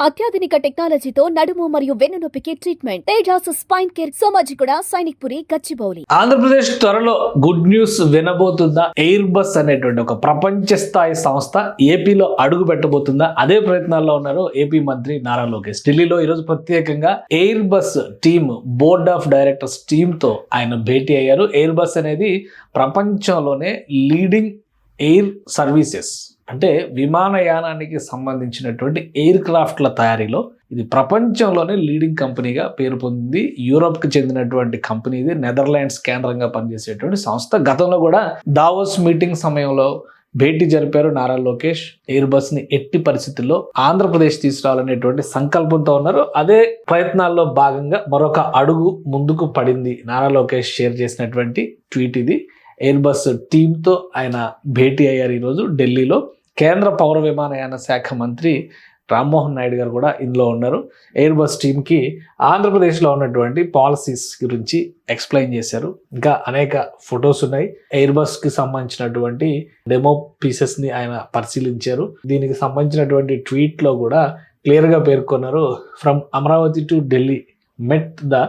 అత్యాధునిక టెక్నాలజీతో నడుము మరియు వెన్నునొప్పికి treatment Tejas spine care Somajiguda Sainikpuri Gachibowli. Andhra Pradesh త్వరలో గుడ్ న్యూస్ వినబోతుందా? ఎయిర్ బస్ అనేటువంటి ఒక ప్రపంచ స్థాయి సంస్థ ఏపీలో అడుగు పెట్టబోతుందా? అదే ప్రయత్నాల్లో ఉన్నారు ఏపీ మంత్రి నారా లోకేష్. ఢిల్లీలో ఈరోజు ప్రత్యేకంగా air bus team board of directors team తో ఆయన భేటీ అయ్యారు. ఎయిర్ బస్ అనేది ప్రపంచంలోనే లీడింగ్ ఎయిర్ సర్వీసెస్ అంటే విమానయానానికి సంబంధించినటువంటి ఎయిర్ క్రాఫ్ట్ల తయారీలో ఇది ప్రపంచంలోనే లీడింగ్ కంపెనీగా పేరు పొందింది. యూరోప్కి చెందినటువంటి కంపెనీ ఇది. నెదర్లాండ్స్ కేంద్రంగా పనిచేసేటువంటి సంస్థ. గతంలో కూడా దావోస్ మీటింగ్ సమయంలో భేటీ జరిపారు నారా లోకేష్. ఎయిర్ బస్ ని ఎట్టి పరిస్థితుల్లో ఆంధ్రప్రదేశ్ తీసుకురావాలనేటువంటి సంకల్పంతో ఉన్నారు. అదే ప్రయత్నాల్లో భాగంగా మరొక అడుగు ముందుకు పడింది. నారా లోకేష్ షేర్ చేసినటువంటి ట్వీట్ ఇది. ఎయిర్ బస్ టీంతో ఆయన భేటీ అయ్యారు ఈరోజు ఢిల్లీలో. కేంద్ర పౌర విమానయాన శాఖ మంత్రి రామ్మోహన్ నాయుడు గారు కూడా ఇందులో ఉన్నారు. ఎయిర్ బస్ టీంకి ఆంధ్రప్రదేశ్లో ఉన్నటువంటి పాలసీస్ గురించి ఎక్స్ప్లెయిన్ చేశారు. ఇంకా అనేక ఫొటోస్ ఉన్నాయి. ఎయిర్ బస్కి సంబంధించినటువంటి డెమో పీసెస్ని ఆయన పరిశీలించారు. దీనికి సంబంధించినటువంటి ట్వీట్లో కూడా క్లియర్గా పేర్కొన్నారు. From Amaravati to Delhi met the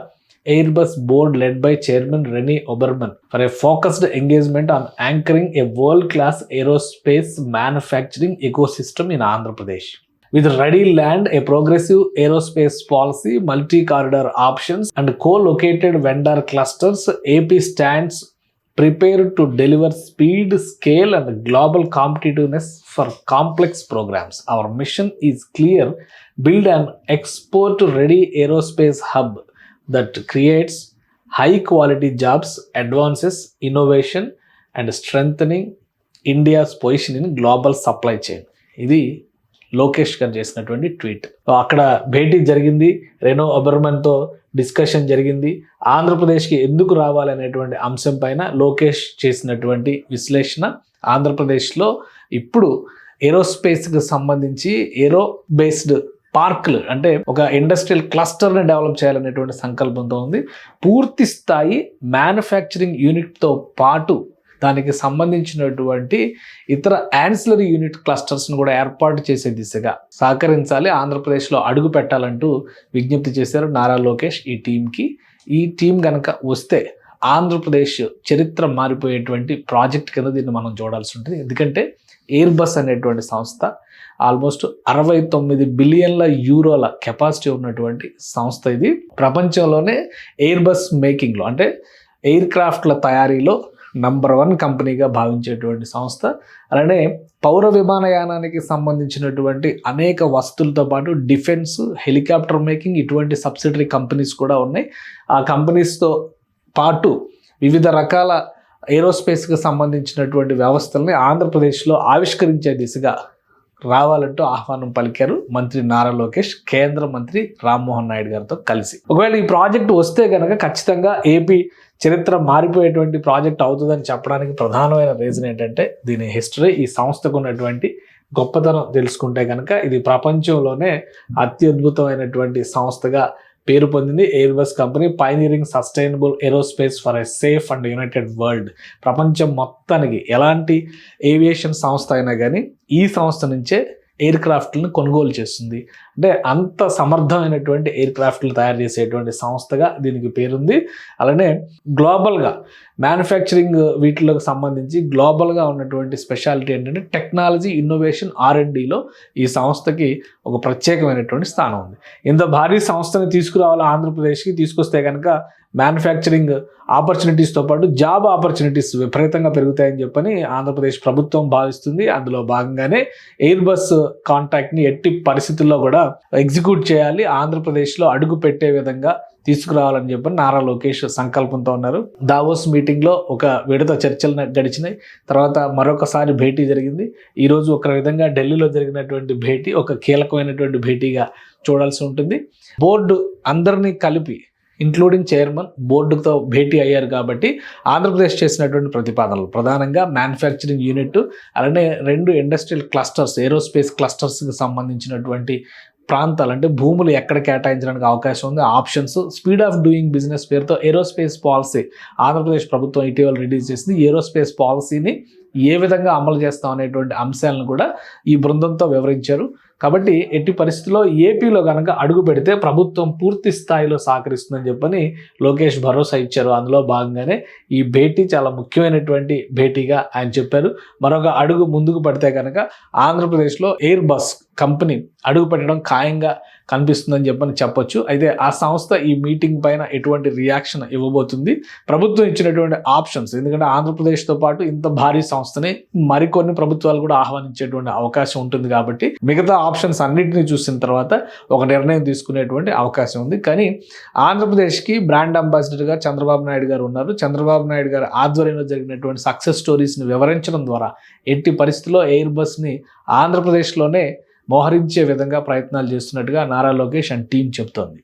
Airbus board led by Chairman Rene Oberman for a focused engagement on anchoring a world-class aerospace manufacturing ecosystem in Andhra Pradesh. With ready land, a progressive aerospace policy, multi-corridor options and co-located vendor clusters, AP stands prepared to deliver speed, scale and global competitiveness for complex programs. Our mission is clear: build an export-ready aerospace hub that creates high quality jobs, advances innovation and strengthening India's position in global supply chain. ఇది లోకేష్ గారు చేసినటువంటి tweet. అక్కడ భేటీ జరిగింది. Renault ఒబెర్మన్తో discussion జరిగింది. ఆంధ్రప్రదేశ్కి ఎందుకు రావాలనేటువంటి అంశం పైన లోకేష్ చేసినటువంటి విశ్లేషణ. ఆంధ్రప్రదేశ్లో ఇప్పుడు ఏరోస్పేస్కి సంబంధించి ఏరో బేస్డ్ పార్క్లు అంటే ఒక ఇండస్ట్రియల్ క్లస్టర్ని డెవలప్ చేయాలనేటువంటి సంకల్పంతో ఉంది. పూర్తి స్థాయి మ్యానుఫ్యాక్చరింగ్ యూనిట్తో పాటు దానికి సంబంధించినటువంటి ఇతర యాన్సిలరీ యూనిట్ క్లస్టర్స్ను కూడా ఏర్పాటు చేసే దిశగా సహకరించాలి, ఆంధ్రప్రదేశ్లో అడుగు పెట్టాలంటూ విజ్ఞప్తి చేశారు నారా లోకేష్ ఈ టీంకి. ఈ టీం కనుక వస్తే ఆంధ్రప్రదేశ్ చరిత్ర మారిపోయేటువంటి ప్రాజెక్ట్ కింద దీన్ని మనం చూడాల్సి ఉంటుంది. ఎందుకంటే ఎయిర్ బస్ అనేటువంటి సంస్థ ఆల్మోస్ట్ 69 బిలియన్ల యూరోల కెపాసిటీ ఉన్నటువంటి సంస్థ. ఇది ప్రపంచంలోనే ఎయిర్ బస్ మేకింగ్లో అంటే ఎయిర్ క్రాఫ్ట్ల తయారీలో నంబర్ 1 కంపెనీగా భావించేటువంటి సంస్థ. అలానే పౌర విమానయానానికి సంబంధించినటువంటి అనేక వస్తువులతో పాటు డిఫెన్స్, హెలికాప్టర్ మేకింగ్ ఇటువంటి సబ్సిడరీ కంపెనీస్ కూడా ఉన్నాయి. ఆ కంపెనీస్తో పాటు వివిధ రకాల ఏరోస్పేస్కి సంబంధించినటువంటి వ్యవస్థల్ని ఆంధ్రప్రదేశ్లో ఆవిష్కరించే దిశగా రావాలంటూ ఆహ్వానం పలికారు మంత్రి నారా లోకేష్ కేంద్ర మంత్రి రామ్మోహన్ నాయుడు గారితో కలిసి. ఒకవేళ ఈ ప్రాజెక్టు వస్తే కనుక ఖచ్చితంగా ఏపీ చరిత్ర మారిపోయేటువంటి ప్రాజెక్ట్ అవుతుందని చెప్పడానికి ప్రధానమైన రీజన్ ఏంటంటే దీని హిస్టరీ, ఈ సంస్థకు ఉన్నటువంటి గొప్పతనం తెలుసుకుంటే కనుక ఇది ప్రపంచంలోనే అత్యద్భుతమైనటువంటి సంస్థగా పేరు పొందింది. Air bus company pioneering sustainable aerospace for a safe and United world. ప్రపంచం మొత్తానికి ఎలాంటి ఏవియేషన్ సంస్థ అయినా కానీ ఈ సంస్థ నుంచే ఎయిర్ క్రాఫ్ట్లను కొనుగోలు చేస్తుంది. అంటే అంత సమర్థమైనటువంటి ఎయిర్ క్రాఫ్ట్లు తయారు చేసేటువంటి సంస్థగా దీనికి పేరుంది. అలానే గ్లోబల్గా మ్యానుఫ్యాక్చరింగ్ వీటిలోకి సంబంధించి గ్లోబల్గా ఉన్నటువంటి స్పెషాలిటీ ఏంటంటే టెక్నాలజీ, ఇన్నోవేషన్, R&Dలో ఈ సంస్థకి ఒక ప్రత్యేకమైనటువంటి స్థానం ఉంది. ఇంత భారీ సంస్థని తీసుకురావాలి ఆంధ్రప్రదేశ్కి, తీసుకొస్తే కనుక మ్యానుఫ్యాక్చరింగ్ ఆపర్చునిటీస్తో పాటు జాబ్ ఆపర్చునిటీస్ విపరీతంగా పెరుగుతాయని చెప్పని ఆంధ్రప్రదేశ్ ప్రభుత్వం భావిస్తుంది. అందులో భాగంగానే ఎయిర్ బస్ కాంట్రాక్ట్ని ఎట్టి పరిస్థితుల్లో కూడా ఎగ్జిక్యూట్ చేయాలి, ఆంధ్రప్రదేశ్లో అడుగు పెట్టే విధంగా తీసుకురావాలని చెప్పని నారా లోకేష్ సంకల్పంతో ఉన్నారు. దావోస్ మీటింగ్లో ఒక విడత చర్చలు గడిచినాయి. తర్వాత మరొకసారి భేటీ జరిగింది. ఈరోజు ఒక విధంగా ఢిల్లీలో జరిగినటువంటి భేటీ ఒక కీలకమైనటువంటి భేటీగా చూడాల్సి ఉంటుంది. బోర్డు అందరినీ కలిపి ఇంక్లూడింగ్ చైర్మన్ బోర్డుతో భేటీ అయ్యారు కాబట్టి ఆంధ్రప్రదేశ్ చేసినటువంటి ప్రతిపాదనలు ప్రధానంగా మ్యానుఫ్యాక్చరింగ్ యూనిట్, అలానే 2 ఇండస్ట్రియల్ క్లస్టర్స్, ఏరోస్పేస్ క్లస్టర్స్కి సంబంధించినటువంటి ప్రాంతాలు అంటే భూములు ఎక్కడ కేటాయించడానికి అవకాశం ఉంది, options, speed of doing business పేరుతో ఏరోస్పేస్ పాలసీ ఆంధ్రప్రదేశ్ ప్రభుత్వం ఇటీవల రిలీజ్ చేసింది. ఏరోస్పేస్ పాలసీని ఏ విధంగా అమలు చేస్తాం అనేటువంటి అంశాలను కూడా ఈ బృందంతో వివరించారు. కాబట్టి ఎట్టి పరిస్థితుల్లో ఏపీలో కనుక అడుగు పెడితే ప్రభుత్వం పూర్తి స్థాయిలో సహకరిస్తుందని చెప్పని లోకేష్ భరోసా ఇచ్చారు. అందులో భాగంగానే ఈ భేటీ చాలా ముఖ్యమైనటువంటి భేటీగా ఆయన చెప్పారు. మరొక అడుగు ముందుకు పడితే కనుక ఆంధ్రప్రదేశ్లో ఎయిర్ బస్ కంపెనీ అడుగు పెట్టడం ఖాయంగా కనిపిస్తుందని చెప్పొచ్చు. అయితే ఆ సంస్థ ఈ మీటింగ్ పైన ఎటువంటి రియాక్షన్ ఇవ్వబోతుంది, ప్రభుత్వం ఇచ్చినటువంటి ఆప్షన్స్, ఎందుకంటే ఆంధ్రప్రదేశ్తో పాటు ఇంత భారీ సంస్థని మరికొన్ని ప్రభుత్వాలు కూడా ఆహ్వానించేటువంటి అవకాశం ఉంటుంది కాబట్టి మిగతా ఆప్షన్స్ అన్నింటినీ చూసిన తర్వాత ఒక నిర్ణయం తీసుకునేటువంటి అవకాశం ఉంది. కానీ ఆంధ్రప్రదేశ్కి బ్రాండ్ అంబాసిడర్గా చంద్రబాబు నాయుడు గారు ఉన్నారు. చంద్రబాబు నాయుడు గారు ఆధ్వర్యంలో జరిగినటువంటి సక్సెస్ స్టోరీస్ని వివరించడం ద్వారా ఎట్టి పరిస్థితుల్లో ఎయిర్ బస్ని ఆంధ్రప్రదేశ్లోనే మోహరించే విధంగా ప్రయత్నాలు చేస్తున్నట్టుగా నారా లోకేష్ అండ్ టీం చెప్తోంది.